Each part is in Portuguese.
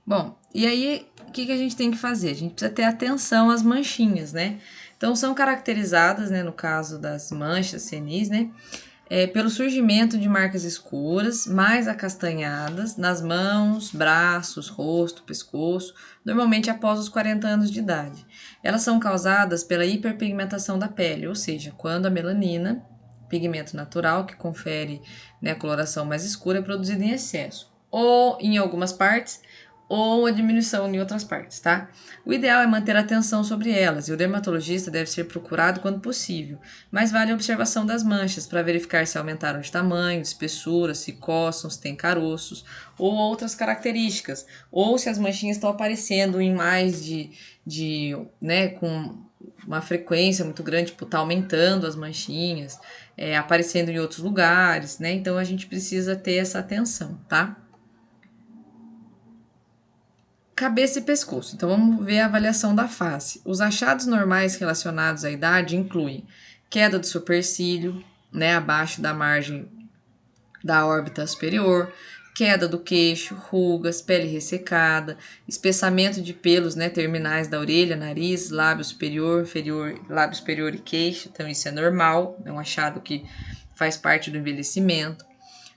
Bom, e aí, o que a gente tem que fazer? A gente precisa ter atenção às manchinhas, né? Então, são caracterizadas, né, no caso das manchas senis, né, pelo surgimento de marcas escuras, mais acastanhadas, nas mãos, braços, rosto, pescoço, normalmente após os 40 anos de idade. Elas são causadas pela hiperpigmentação da pele, ou seja, quando a melanina, pigmento natural que confere, né, a coloração mais escura, é produzida em excesso, ou em algumas partes, ou a diminuição em outras partes, tá? O ideal é manter a atenção sobre elas e o dermatologista deve ser procurado quando possível, mas vale a observação das manchas para verificar se aumentaram de tamanho, de espessura, se coçam, se têm caroços ou outras características, ou se as manchinhas estão aparecendo em mais né, com uma frequência muito grande, tipo, tá aumentando as manchinhas, aparecendo em outros lugares, né? Então a gente precisa ter essa atenção, tá? Cabeça e pescoço. Então vamos ver a avaliação da face. Os achados normais relacionados à idade incluem queda do supercílio, né, abaixo da margem da órbita superior, queda do queixo, rugas, pele ressecada, espessamento de pelos, né, terminais da orelha, nariz, lábio superior, inferior, lábio superior e queixo. Então isso é normal, é um achado que faz parte do envelhecimento.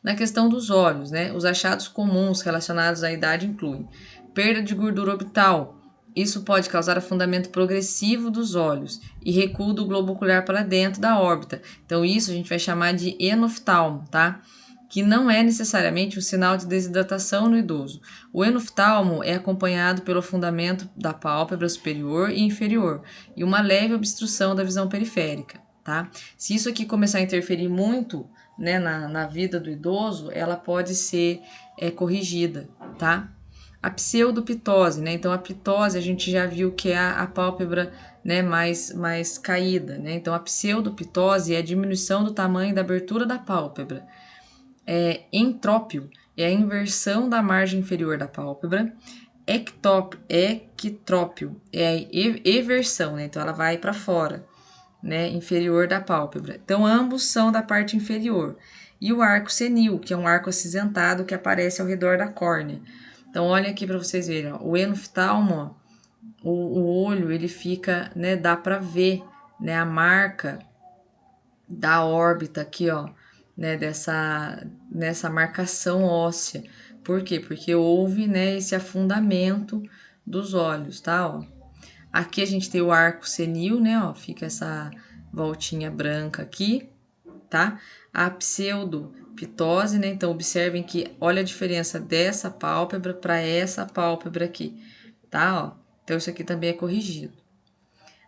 Na questão dos olhos, né, os achados comuns relacionados à idade incluem perda de gordura orbital. Isso pode causar afundamento progressivo dos olhos e recuo do globo ocular para dentro da órbita. Então, isso a gente vai chamar de enoftalmo, tá? Que não é necessariamente um sinal de desidratação no idoso. O enoftalmo é acompanhado pelo afundamento da pálpebra superior e inferior e uma leve obstrução da visão periférica, tá? Se isso aqui começar a interferir muito, né, na vida do idoso, ela pode ser corrigida, tá? A pseudopitose, né? Então, a pitose a gente já viu que é a pálpebra, né, mais caída, né? Então, a pseudopitose é a diminuição do tamanho da abertura da pálpebra. Entrópio é a inversão da margem inferior da pálpebra. Ectrópio é a eversão, né? Então, ela vai para fora, né, inferior da pálpebra. Então, ambos são da parte inferior. E o arco senil, que é um arco acinzentado que aparece ao redor da córnea. Então, olha aqui para vocês verem, ó, o enoftalmo, o olho, ele fica, né, dá para ver, né, a marca da órbita aqui, ó, né, nessa marcação óssea. Por quê? Porque houve, né, esse afundamento dos olhos, tá, ó. Aqui a gente tem o arco senil, né, ó, fica essa voltinha branca aqui, tá? A pseudopitose, né? Então, observem que olha a diferença dessa pálpebra para essa pálpebra aqui, tá? Ó, então, isso aqui também é corrigido.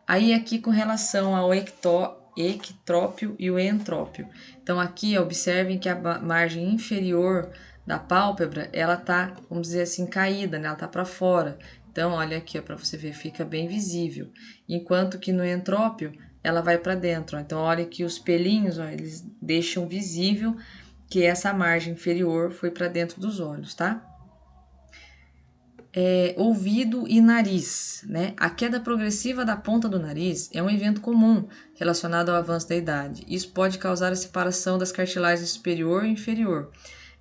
Aí, aqui com relação ao ectrópio e o entrópio. Então, aqui, observem que a margem inferior da pálpebra, ela tá, vamos dizer assim, caída, né? Ela tá para fora. Então, olha aqui, para você ver, fica bem visível. Enquanto que no entrópio, ela vai para dentro. Ó. Então, olha que os pelinhos, ó, eles deixam visível que essa margem inferior foi para dentro dos olhos, tá? Ouvido e nariz, né? A queda progressiva da ponta do nariz é um evento comum relacionado ao avanço da idade. Isso pode causar a separação das cartilagens superior e inferior,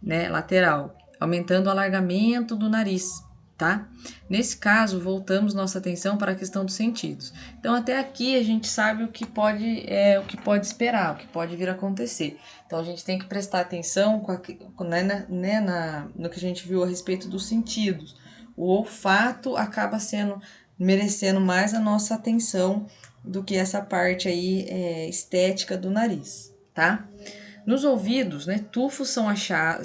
né? Lateral, aumentando o alargamento do nariz, tá? Nesse caso, voltamos nossa atenção para a questão dos sentidos. Então, até aqui a gente sabe o que pode esperar, o que pode vir a acontecer. Então, a gente tem que prestar atenção no que a gente viu a respeito dos sentidos. O olfato acaba merecendo mais a nossa atenção do que essa parte aí estética do nariz, tá? Nos ouvidos, né, tufos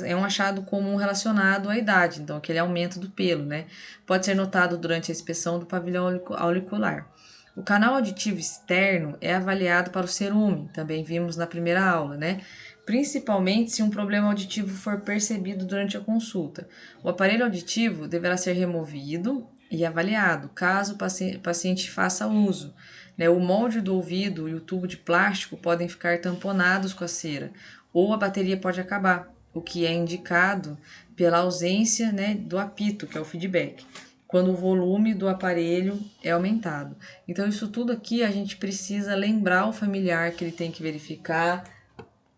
é um achado comum relacionado à idade, então aquele aumento do pelo, né? Pode ser notado durante a inspeção do pavilhão auricular. O canal auditivo externo é avaliado para o cerume, também vimos na primeira aula, né? Principalmente se um problema auditivo for percebido durante a consulta. O aparelho auditivo deverá ser removido e avaliado, caso o paciente faça uso. O molde do ouvido e o tubo de plástico podem ficar tamponados com a cera, ou a bateria pode acabar, o que é indicado pela ausência, né, do apito, que é o feedback, quando o volume do aparelho é aumentado. Então, isso tudo aqui a gente precisa lembrar o familiar que ele tem que verificar,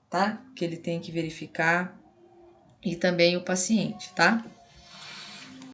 tá? Que ele tem que verificar e também o paciente, tá?